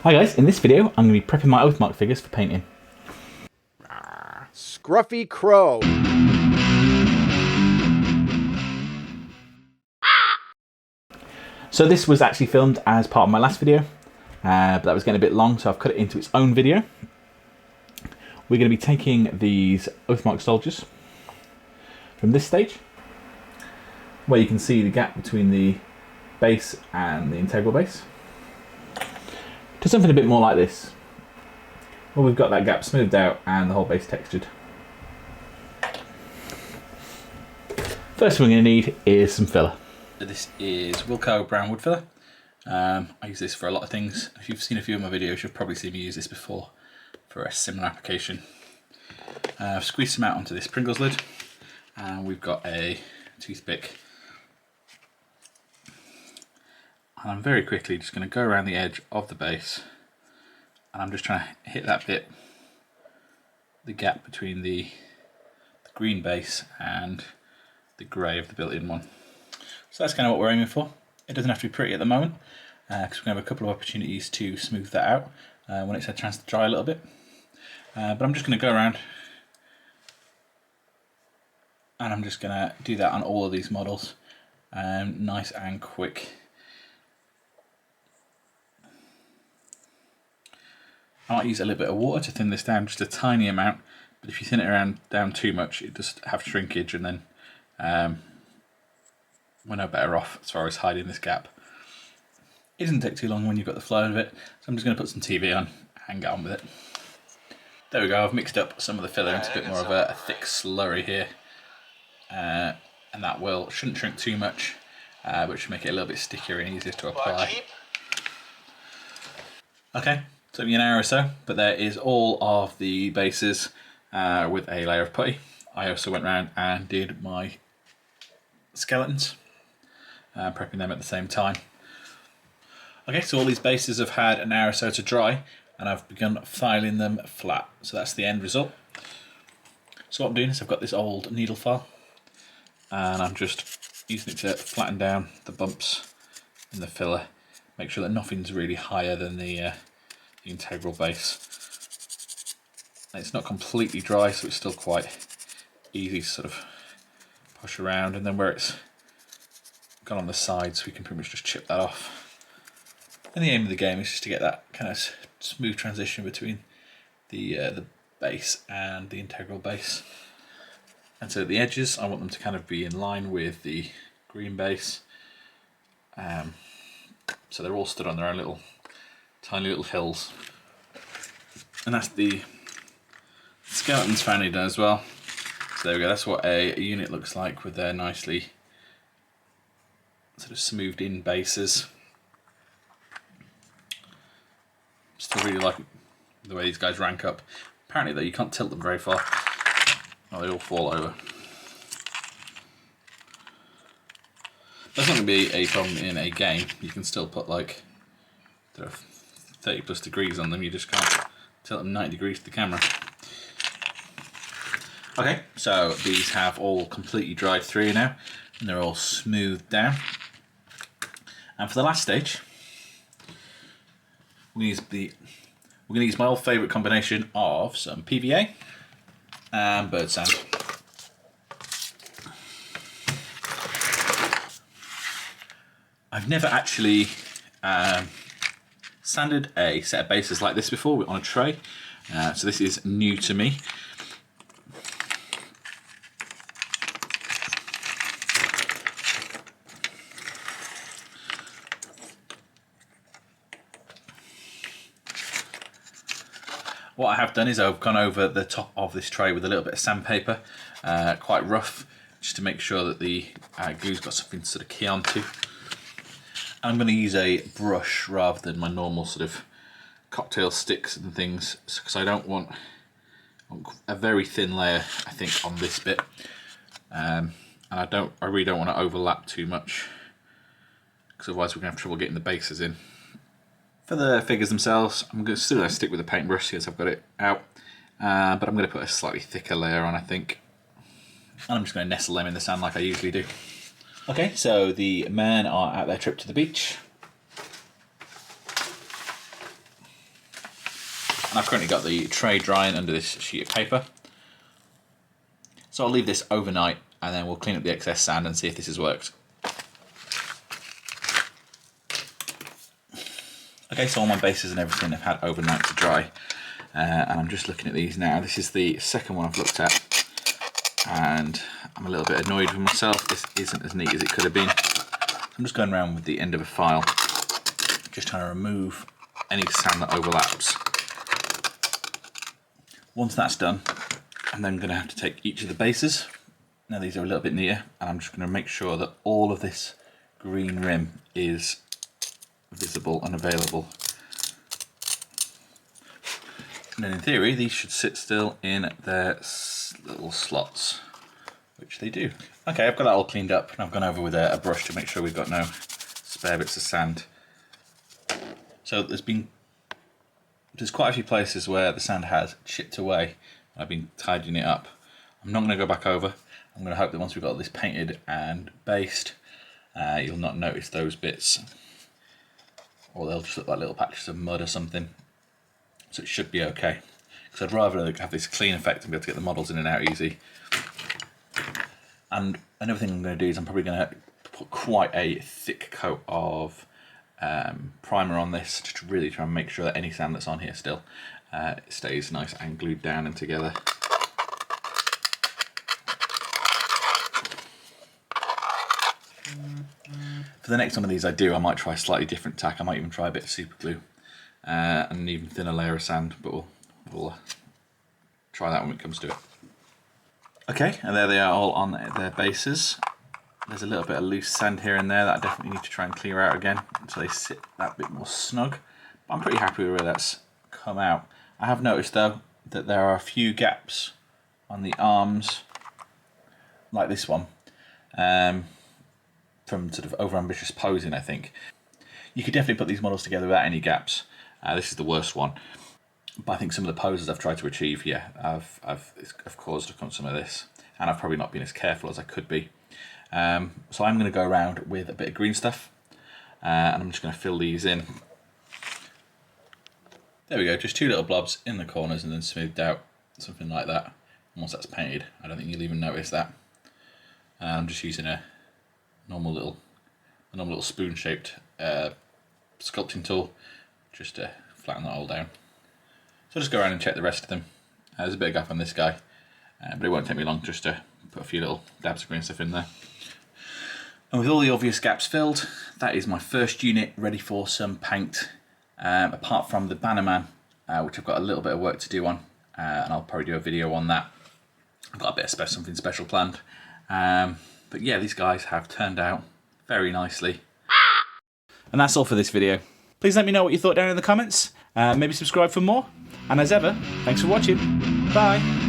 Hi guys, in this video I'm going to be prepping my Oathmark figures for painting. Scruffy Crow. So this was actually filmed as part of my last video, but that was getting a bit long, so I've cut it into its own video. We're going to be taking these Oathmark soldiers from this stage, where you can see the gap between the base and the integral base, to something a bit more like this, where we've got that gap smoothed out and the whole base textured. First thing we're going to need is some filler. This is Wilco Brown Wood Filler. I use this for a lot of things. If you've seen a few of my videos, you've probably seen me use this before for a similar application. I've squeezed some out onto this Pringles lid, and we've got a toothpick. And I'm very quickly just going to go around the edge of the base, and I'm just trying to hit that bit, the gap between the green base and the grey of the built-in one. So that's kind of what we're aiming for. It doesn't have to be pretty at the moment, because we're going to have a couple of opportunities to smooth that out when it's had a chance to dry a little bit. But I'm just going to go around, and I'm just going to do that on all of these models, nice and quick. I might use a little bit of water to thin this down, just a tiny amount, but if you thin it down too much, it does have shrinkage, and then we're no better off as far as hiding this gap. It doesn't take too long when you've got the flow of it, so I'm just going to put some TV on and get on with it. There we go, I've mixed up some of the filler into a bit more of a thick slurry here, and that shouldn't shrink too much, but should make it a little bit stickier and easier to apply. Okay, took me an hour or so, but there is all of the bases with a layer of putty. I also went around and did my skeletons, prepping them at the same time. Okay, so all these bases have had an hour or so to dry, and I've begun filing them flat. So that's the end result. So what I'm doing is I've got this old needle file, and I'm just using it to flatten down the bumps in the filler, make sure that nothing's really higher than the integral base. And it's not completely dry, so it's still quite easy to sort of push around, and then where it's gone on the sides we can pretty much just chip that off. And the aim of the game is just to get that kind of smooth transition between the base and the integral base. And so at the edges I want them to kind of be in line with the green base, so they're all stood on their own tiny little hills. And that's the skeletons finally done as well. So there we go, that's what a unit looks like with their nicely sort of smoothed in bases. Still really like the way these guys rank up. Apparently though, you can't tilt them very far, or they all fall over. That's not going to be a problem in a game. You can still put like 30 plus degrees on them, you just can't tilt them 90 degrees to the camera. Okay, so these have all completely dried through now, and they're all smoothed down. And for the last stage, we're going to use my old favourite combination of some PVA and bird sand. I've never actually sanded a set of bases like this before on a tray, so this is new to me. What I have done is I've gone over the top of this tray with a little bit of sandpaper, quite rough, just to make sure that the glue's got something to sort of key onto. I'm going to use a brush rather than my normal sort of cocktail sticks and things, because I don't want a very thin layer, I think, on this bit, and I really don't want to overlap too much, because otherwise we're going to have trouble getting the bases in. For the figures themselves, I'm still going to stick with the paintbrush because I've got it out, but I'm going to put a slightly thicker layer on, I think. And I'm just going to nestle them in the sand like I usually do. Okay, so the men are at their trip to the beach. And I've currently got the tray drying under this sheet of paper. So I'll leave this overnight and then we'll clean up the excess sand and see if this has worked. Okay, so all my bases and everything have had overnight to dry. And I'm just looking at these now. This is the second one I've looked at. And I'm a little bit annoyed with myself. This isn't as neat as it could have been. I'm just going around with the end of a file, just trying to remove any sand that overlaps. Once that's done, I'm then going to have to take each of the bases. Now these are a little bit neater, and I'm just going to make sure that all of this green rim is visible and available. And then in theory, these should sit still in their little slots, which they do. Okay, I've got that all cleaned up, and I've gone over with a brush to make sure we've got no spare bits of sand. So there's quite a few places where the sand has chipped away. I've been tidying it up. I'm not going to go back over. I'm going to hope that once we've got this painted and based, you'll not notice those bits, or they'll just look like little patches of mud or something. So it should be okay. Because I'd rather have this clean effect and be able to get the models in and out easy. And another thing I'm going to do is I'm probably going to put quite a thick coat of primer on this to really try and make sure that any sand that's on here still stays nice and glued down and together. For the next one of these I might try a slightly different tack. I might even try a bit of super glue and an even thinner layer of sand, but we'll try that when it comes to it. Okay, and there they are all on their bases. There's a little bit of loose sand here and there that I definitely need to try and clear out again until they sit that bit more snug. But I'm pretty happy with where that's come out. I have noticed though that there are a few gaps on the arms, like this one, from sort of overambitious posing, I think. You could definitely put these models together without any gaps. This is the worst one. But I think some of the poses I've tried to achieve, yeah, I've caused some of this. And I've probably not been as careful as I could be. So I'm going to go around with a bit of green stuff. And I'm just going to fill these in. There we go, just two little blobs in the corners and then smoothed out, something like that. And once that's painted, I don't think you'll even notice that. I'm just using a normal little spoon-shaped sculpting tool just to flatten that all down. So I'll just go around and check the rest of them. There's a bit of gap on this guy, but it won't take me long just to put a few little dabs of green stuff in there. And with all the obvious gaps filled, that is my first unit ready for some paint. Apart from the Bannerman, which I've got a little bit of work to do on, and I'll probably do a video on that. I've got a bit of something special planned. But yeah, these guys have turned out very nicely. And that's all for this video. Please let me know what you thought down in the comments. Maybe subscribe for more. And as ever, thanks for watching. Bye.